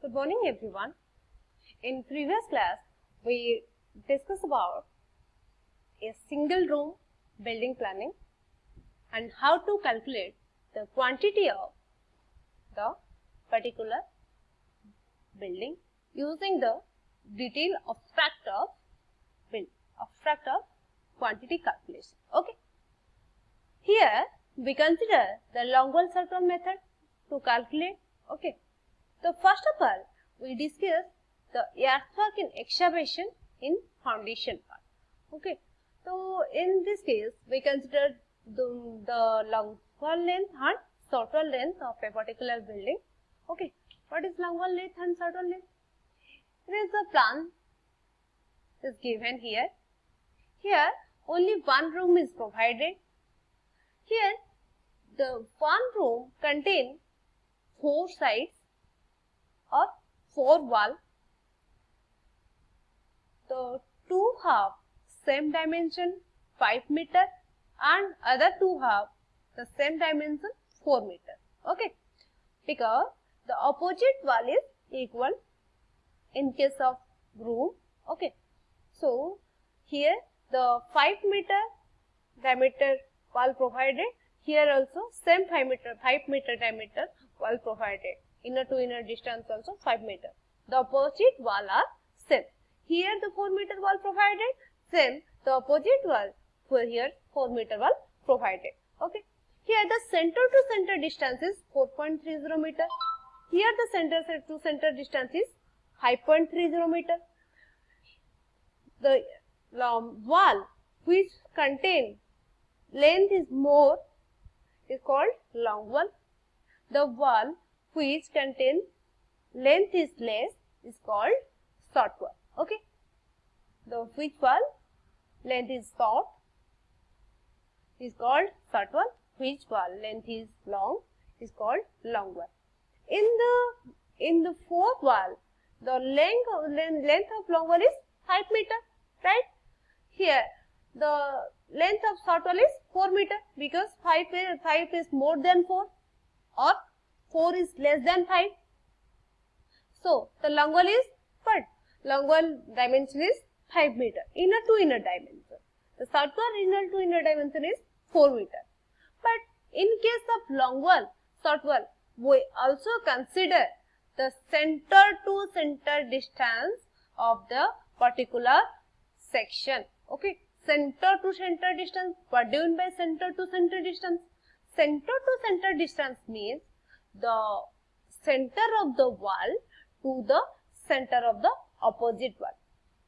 Good morning everyone. In previous class, we discussed about a single room building planning and how to calculate the quantity of the particular building using the detailed abstract of quantity calculation. Okay. Here we consider the Longwall-Surtwell method to calculate. Okay. So first of all, we discuss the earthwork in excavation in foundation part. Okay. So in this case, we consider the Longwall length and Surtwell length of a particular building. Okay. What is Longwall length and Surtwell length? There is a plan is given here. Here only one room is provided. Here the one room contains 4 sides or 4 walls. The 2 have same dimension 5 meter and other 2 have the same dimension 4 meter. Okay, because the opposite wall is equal in case of room. Okay, so here the 5 meter diameter wall provided. Here also same 5 meter diameter wall provided. Inner to inner distance also 5 meter. The opposite wall are same. Here the 4 meter wall provided, same the opposite wall. For here 4 meter wall provided. Okay. Here the center to center distance is 4.30 meter. Here the center to center distance is 5.30 meter. The wall which contain length is more is called long wall. The wall which contain length is less is called short wall. Okay. The which wall length is short is called short wall. Which wall length is long is called long wall. In the fourth wall, the length of long wall is 5 meter, right? Here the length of short wall is 4 meter because 5 is more than 4 or 4 is less than 5. So the long wall is what? Long wall dimension is 5 meter, inner to inner dimension. The short wall inner to inner dimension is 4 meter. But in case of long wall, short wall, we also consider the center to center distance of the particular section. Okay. Center to center distance. What do you mean by center to center distance? Center to center distance means the center of the wall to the center of the opposite wall.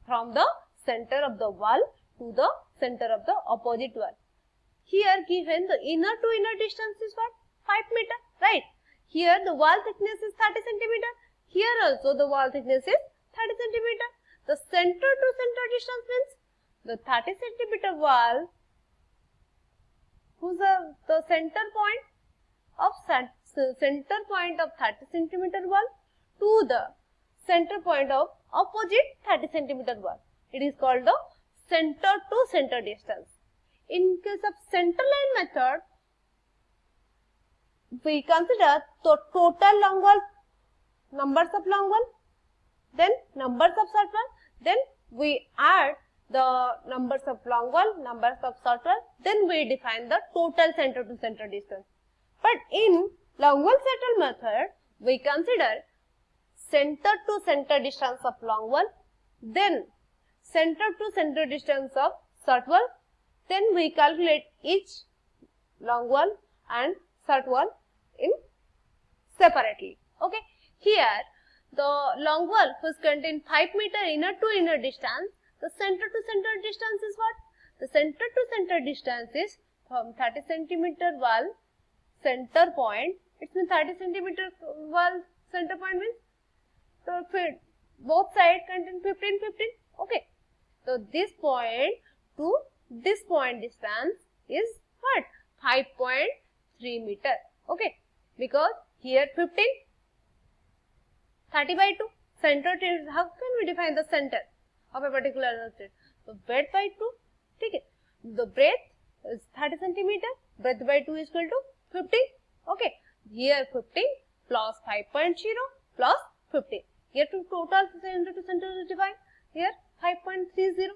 From the center of the wall to the center of the opposite wall. Here given the inner to inner distance is what? 5 meter, right? Here the wall thickness is 30 centimeter. Here also the wall thickness is 30 centimeter. The center to center distance means the 30 centimeter wall whose the center point of 30 centimeter wall to the center point of opposite 30 centimeter wall. It is called the center to center distance. In case of center line method, we consider the total long wall, numbers of long wall, then numbers of short wall, then we add the numbers of long wall, numbers of short wall, then we define the total center to center distance. But in Longwall-Surtwell method, we consider center to center distance of long wall, then center to center distance of short wall, then we calculate each long wall and short wall in separately. Okay. Here the long wall which contain 5 meter inner to inner distance, the center to center distance is what? The center to center distance is from 30 centimeter wall center point. It means 30 centimeter wall center point means so both sides contain 15. Okay. So this point to this point distance is what? 5.3 meter. Okay. Because here 15, 30 by 2. Center to, how can we define the center of a particular object? So breadth by 2. Okay. The breadth is 30 centimeter. Breadth by 2 is equal to 15. Okay. Here 15 plus 5.0 plus 15. Here to total center to center is defined. Here 5.30.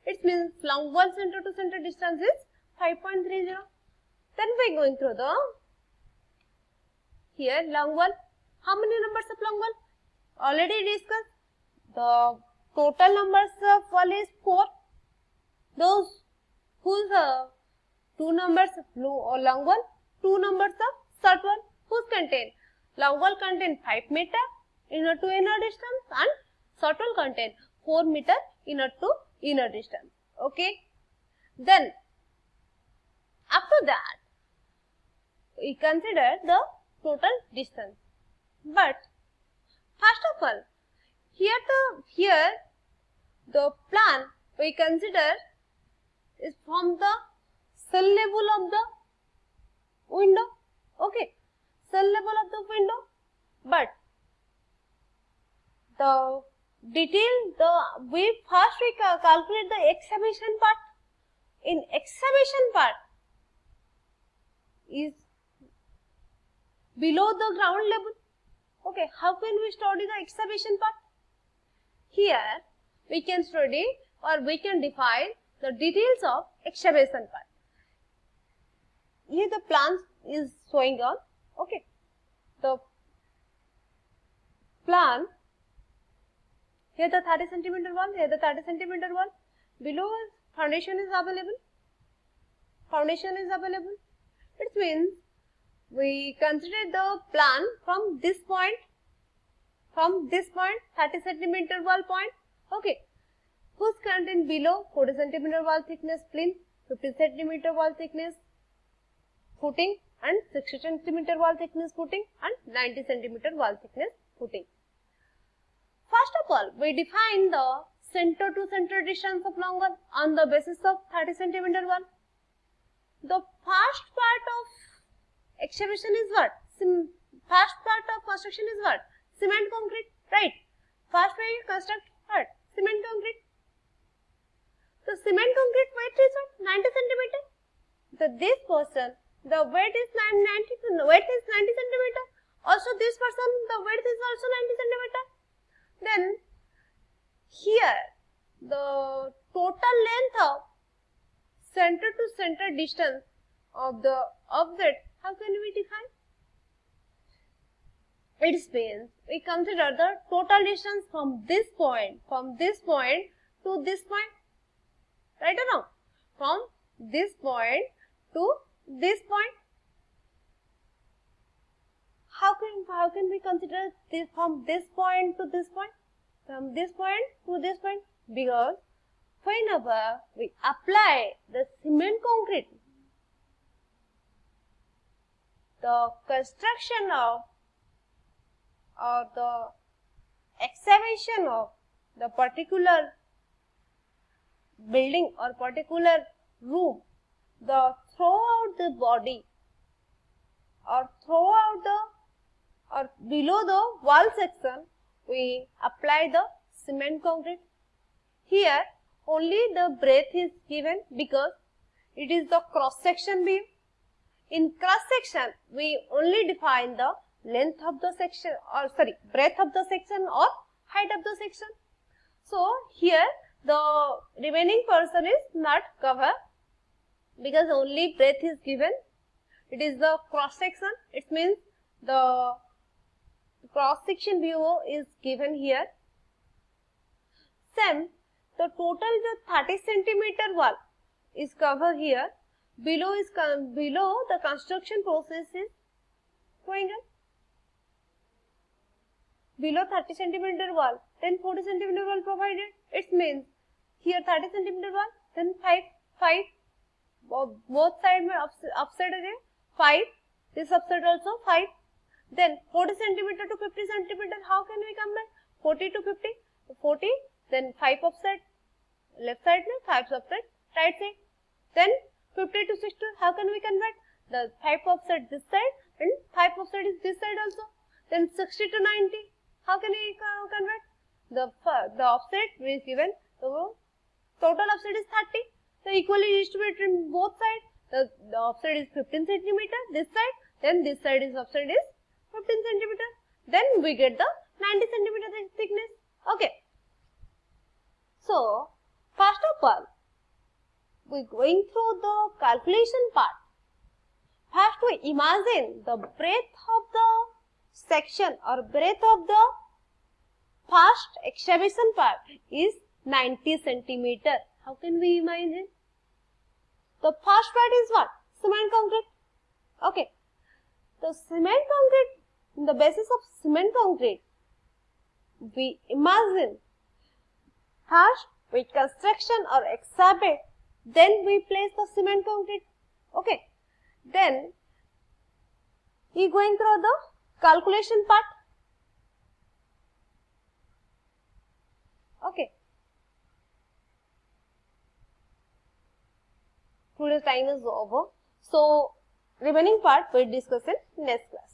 It means long wall center to center distance is 5.30. Then we are going through the here long wall. How many numbers of long wall? Already discussed. The total numbers of wall is 4. Those whose 2 numbers of long wall, 2 numbers of short wall, whose contain long wall contain 5 meter inner to inner distance and short wall contain 4 meter inner to inner distance. Okay. Then after that we consider the total distance. But first of all, here the plan we consider is from the cell level of the window. Okay, cell level of the window. But the detail, we calculate the excavation part. In excavation part is below the ground level. Okay, how can we study the excavation part? Here we can study or we can define the details of excavation part. Here the plan is showing on. Okay, the plan. Here the 30 centimeter wall. Here the 30 centimeter wall. Below foundation is available. Foundation is available. It means we consider the plan from this point, 30 centimeter wall point. Okay, whose content below 40 centimeter wall thickness plinth, 50 centimeter wall thickness footing, and 60 centimeter wall thickness footing, and 90 centimeter wall thickness footing. First of all, we define the center to center distance of long wall on the basis of 30 centimeter wall. The first part of excavation is what? First part of construction is what? Cement concrete, right? First we construct what? Cement concrete. The cement concrete weight is what? 90 centimeter. This person, the weight is 90 centimeter. Also this person, the weight is also 90 centimeter. Then here the total length of center to center distance of the object, how can we define? It means we consider the total distance from this point to this point. Right or wrong? From this point to this point. How can we consider this from this point to this point? From this point to this point? Because whenever we apply the cement concrete, the construction of or the excavation of the particular building or particular room, the throughout the body or throughout the or below the wall section, we apply the cement concrete. Here only the breadth is given because it is the cross section beam. In cross section, we only define the length of the section or breadth of the section or height of the section. So here the remaining portion is not covered because only breadth is given. It is the cross section. It means the cross section view is given here. Same, the total the 30 centimeter wall is covered here. Below the construction process is going on. Below 30 centimeter wall, then 40 centimeter wall provided. It means here 30 centimeter wall, then 5, both side upside again 5. This upside also 5. Then 40 centimeter to 50 centimeter. How can we combine? 40 to 50. 40. Then 5 upside left side, 5 upside right side. Then 50 to 60. How can we convert? The 5 upside this side and 5 upside is this side also. Then 60 to 90. How can we convert? The offset is given. So total offset is 30. So equally distributed in both sides. The offset is 15 centimeter this side. Then this side is offset is 15 centimeter. Then we get the 90 centimeter thickness. Okay. So, first of all, we're going through the calculation part. First, we imagine the breadth of the section or breadth of the first excavation part is 90 centimeter. How can we imagine? The first part is what? Cement concrete. Okay. The cement concrete, in the basis of cement concrete, we imagine first with construction or excavate, then we place the cement concrete. Okay. Then you going through the calculation part. Okay. Today's time is over. So remaining part we will discuss in next class.